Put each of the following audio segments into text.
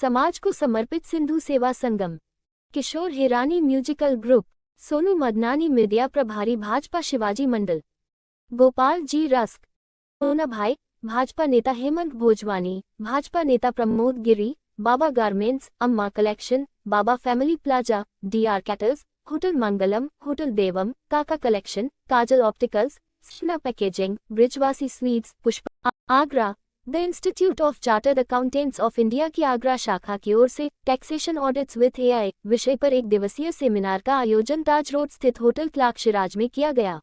समाज को समर्पित Sindhu Seva Sangam, Kishore Hirani musical group, Sonu Madnani media प्रभारी भाजपा शिवाजी मंडल, गोपाल जी रस्क, मोना भाई, भाजपा नेता हेमंत भोजवानी, भाजपा नेता Pramod Giri, Baba garments, Amma collection, Baba family plaza, D R cattles, hotel Mangalam, hotel Devam, Kaka collection, Kajal opticals, स्ना packaging, Brijwasi sweets, Pushp Agra. The institute of chartered accountants of India की आगरा शाखा की ओर से टैक्सेशन ऑडिट्स विथ एआई विषय पर एक दिवसीय सेमिनार का आयोजन ताज रोड स्थित होटल क्लार्क शिराज में किया गया।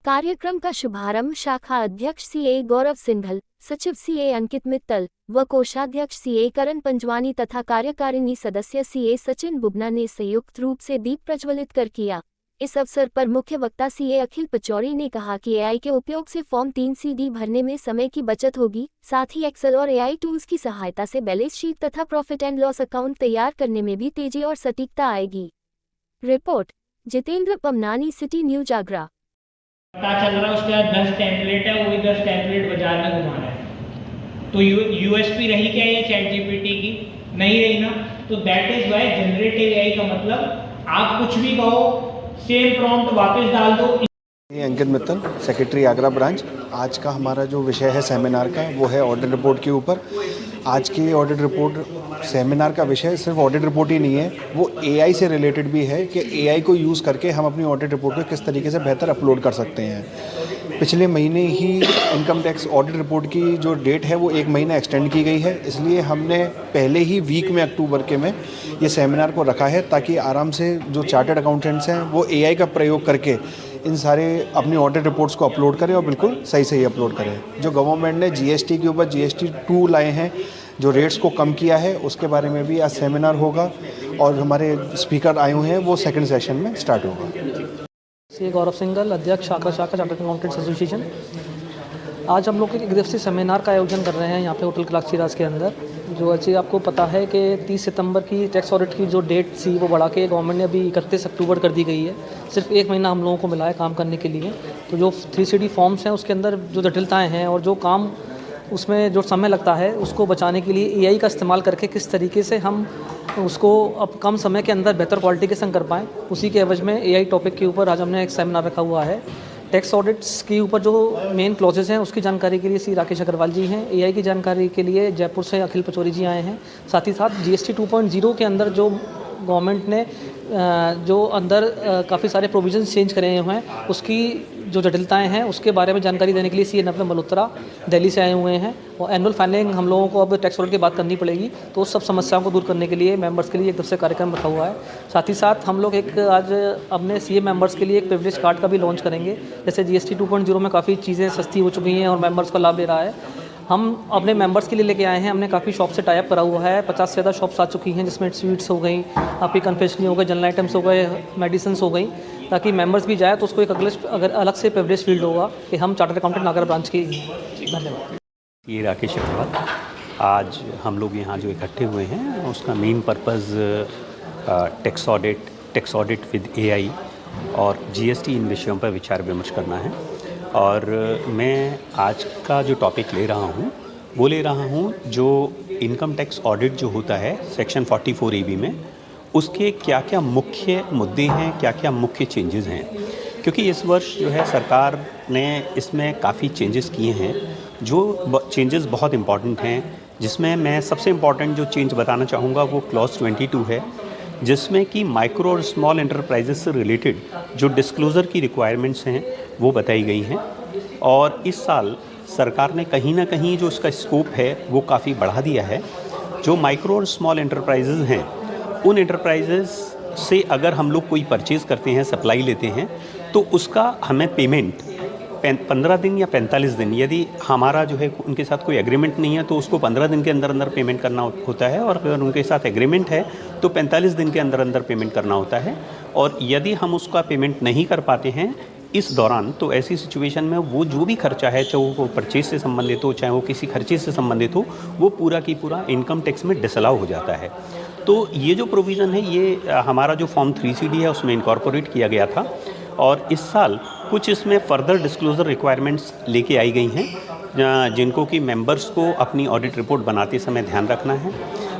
कार्यक्रम का शुभारंभ शाखा अध्यक्ष सीए गौरव सिंघल, सचिव सीए अंकित मित्तल व कोषाध्यक्ष सीए करण पंजवानी तथा कार्यकारिणी सदस्य सीए सचिन बुबना ने संयुक्त रूप से दीप प्रज्वलित कर किया। इस अवसर पर मुख्य वक्ता सीए अखिल पचौरी ने कहा कि एआई के उपयोग से फॉर्म 3CD भरने में समय की बचत होगी, साथ ही एक्सेल और एआई टूल्स की सहायता से बैलेंस शीट तथा प्रॉफिट एंड लॉस अकाउंट तैयार करने में भी तेजी और सटीकता आएगी। Report Jitendra Pamnani, city news Agra. पता चल रहा है उसके बाद 10 टेम्पलेट है, वही 10 टेम्पलेट बाजार में घुमा रहे हैं। तो यूएसपी रही क्या ये चैट जीपीटी की? नहीं रही ना। तो that is why generative AI का मतलब आप कुछ भी कहो, सेम प्रॉम्प्ट वापस डाल दो। अंकित मित्तल, सेक्रेटरी आगरा ब्रांच। आज का हमारा जो विषय है सेमिनार का वो है ऑडिट रिपोर्ट के ऊपर। आज की ऑडिट रिपोर्ट सेमिनार का विषय सिर्फ ऑडिट रिपोर्ट ही नहीं है, वो एआई से रिलेटेड भी है कि एआई को यूज़ करके हम अपनी ऑडिट रिपोर्ट को किस तरीके से बेहतर अपलोड कर सकते हैं। पिछले महीने ही इनकम टैक्स ऑडिट रिपोर्ट की जो डेट है वो 1 महीना एक्सटेंड की गई है, इसलिए हमने पहले ही वीक में अक्टूबर के में ये सेमिनार को रखा है ताकि आराम से जो चार्टर्ड अकाउंटेंट्स हैं वो एआई का प्रयोग करके इन सारे अपनी ऑडिट रिपोर्ट्स को अपलोड करें और बिल्कुल सही अपलोड करें। जो गवर्नमेंट ने जीएसटी के ऊपर GST 2 लाए हैं, जो रेट्स को कम किया है, उसके बारे में भी आज सेमिनार होगा और हमारे स्पीकर आए हुए हैं, वो सेकंड सेशन में स्टार्ट होगा। सी गौरव सिंघल, अध्यक्ष आगरा शाखा चार्टर्ड अकाउंटेंट्स एसोसिएशन। आज हम लोग एक दिवसीय सेमिनार का आयोजन कर रहे हैं यहाँ पे होटल क्लार्क शिराज के अंदर। जो अच्छी आपको पता है कि 30 सितंबर की टैक्स ऑडिट की जो डेट थी वो बढ़ा के गवर्नमेंट ने अभी 31 अक्टूबर कर दी गई है। सिर्फ 1 महीना हम लोगों को मिला है काम करने के लिए। तो जो 3CD फॉर्म्स हैं उसके अंदर जो जटिलताएँ हैं और जो काम उसमें जो समय लगता है उसको बचाने के लिए एआई का इस्तेमाल करके किस तरीके से हम उसको अब कम समय के अंदर बेहतर क्वालिटी के संग कर पाएँ, उसी के एवज में एआई टॉपिक के ऊपर आज हमने एक सेमिनार रखा हुआ है। टैक्स ऑडिट्स के ऊपर जो मेन क्लॉजेस हैं उसकी जानकारी के लिए श्री राकेश अग्रवाल जी हैं। एआई की जानकारी के लिए जयपुर से अखिल पचौरी जी आए हैं। साथ ही साथ GST 2.0 के अंदर जो गवर्नमेंट ने जो अंदर काफ़ी सारे प्रोविजंस चेंज करे हुए हैं, उसकी जो जटिलताएं हैं उसके बारे में जानकारी देने के लिए CA नवल मल्होत्रा दिल्ली से आए हुए हैं। और एनुअल फाइलिंग हम लोगों को अब टैक्स ऑडिट की बात करनी पड़ेगी, तो उस सब समस्याओं को दूर करने के लिए मेंबर्स के लिए एक दिवसीय कार्यक्रम रखा हुआ है। साथ ही साथ हम लोग एक आज अपने CA मेंबर्स के लिए एक प्रिविलेज कार्ड का भी लॉन्च करेंगे। जैसे GST 2.0 में काफ़ी चीज़ें सस्ती हो चुकी हैं और मेंबर्स को लाभ दे रहा है। हम अपने मेंबर्स के लिए लेके आए हैं, हमने काफ़ी शॉप से टाई अप करा हुआ है। 50 से ज़्यादा शॉप्स आ चुकी हैं, जिसमें स्वीट्स हो गई, आपकी कन्फेक्शनरी हो गई, जनरल आइटम्स हो गए, मेडिसिन हो गई, ताकि मेंबर्स भी जाए तो उसको एक अगर अलग से प्रिविलेज फील्ड होगा कि हम चार्टर्ड अकाउंटेंट आगरा ब्रांच की। धन्यवाद। ये राकेश अग्रवाल। आज हम लोग यहाँ जो इकट्ठे हुए हैं उसका main purpose tax audit with AI और GST इन विषयों पर विचार विमर्श करना है। और मैं आज का जो टॉपिक ले रहा हूँ वो ले रहा हूँ जो इनकम टैक्स ऑडिट जो होता है सेक्शन 44 AB में, उसके क्या क्या मुख्य मुद्दे हैं, क्या क्या मुख्य चेंजेस हैं। क्योंकि इस वर्ष जो है सरकार ने इसमें काफ़ी चेंजेस किए हैं, जो चेंजेस बहुत इम्पॉर्टेंट हैं, जिसमें मैं सबसे इम्पॉर्टेंट जो चेंज बताना चाहूँगा वो क्लॉज 22 है, जिसमें कि माइक्रो और स्मॉल एंटरप्राइजेस से रिलेटेड जो डिस्क्लोज़र की रिक्वायरमेंट्स हैं वो बताई गई हैं। और इस साल सरकार ने कहीं ना कहीं जो इसका स्कोप है वो काफ़ी बढ़ा दिया है। जो माइक्रो और स्मॉल एंटरप्राइजेस हैं, उन एंटरप्राइजेस से अगर हम लोग कोई परचेज़ करते हैं, सप्लाई लेते हैं, तो उसका हमें पेमेंट 15 दिन या 45 दिन, यदि हमारा जो है उनके साथ कोई एग्रीमेंट नहीं है तो उसको 15 दिन के अंदर अंदर पेमेंट करना होता है, और अगर उनके साथ एग्रीमेंट है तो 45 दिन के अंदर अंदर पेमेंट करना होता है। और यदि हम उसका पेमेंट नहीं कर पाते हैं इस दौरान, तो ऐसी सिचुएशन में वो जो भी खर्चा है, चाहे वो परचेज से संबंधित हो, चाहे वो किसी खर्चे से संबंधित हो, वो पूरा की पूरा इनकम टैक्स में डिसअलाउ हो जाता है। तो ये जो प्रोविज़न है ये हमारा जो फॉर्म 3CD है उसमें इनकॉर्पोरेट किया गया था। और इस साल कुछ इसमें फर्दर डिस्क्लोज़र रिक्वायरमेंट्स लेके आई गई हैं, जिनको कि मेंबर्स को अपनी ऑडिट रिपोर्ट बनाते समय ध्यान रखना है।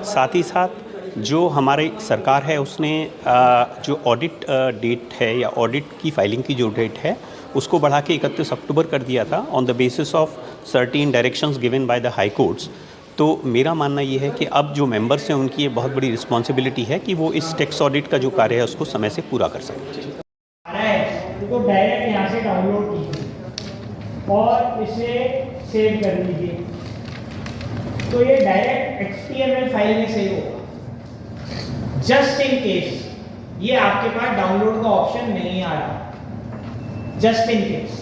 साथ ही साथ जो हमारी सरकार है उसने जो ऑडिट डेट है या ऑडिट की फाइलिंग की जो डेट है उसको बढ़ा के 31 अक्टूबर कर दिया था on the basis of certain directions given by the high courts. तो मेरा मानना ये है कि अब जो मेंबर्स हैं उनकी ये बहुत बड़ी रिस्पॉन्सिबिलिटी है कि वो इस टैक्स ऑडिट का जो कार्य है उसको समय से पूरा कर सकें। आ रहा है तो डायरेक्ट यहाँ से डाउनलोड कीजिए और इसे सेव कर लीजिए, तो ये डायरेक्ट XML फाइल में सेव होगा। जस्ट इन केस ये आपके पास डाउनलोड का ऑप्शन नहीं आ रहा, जस्ट इन केस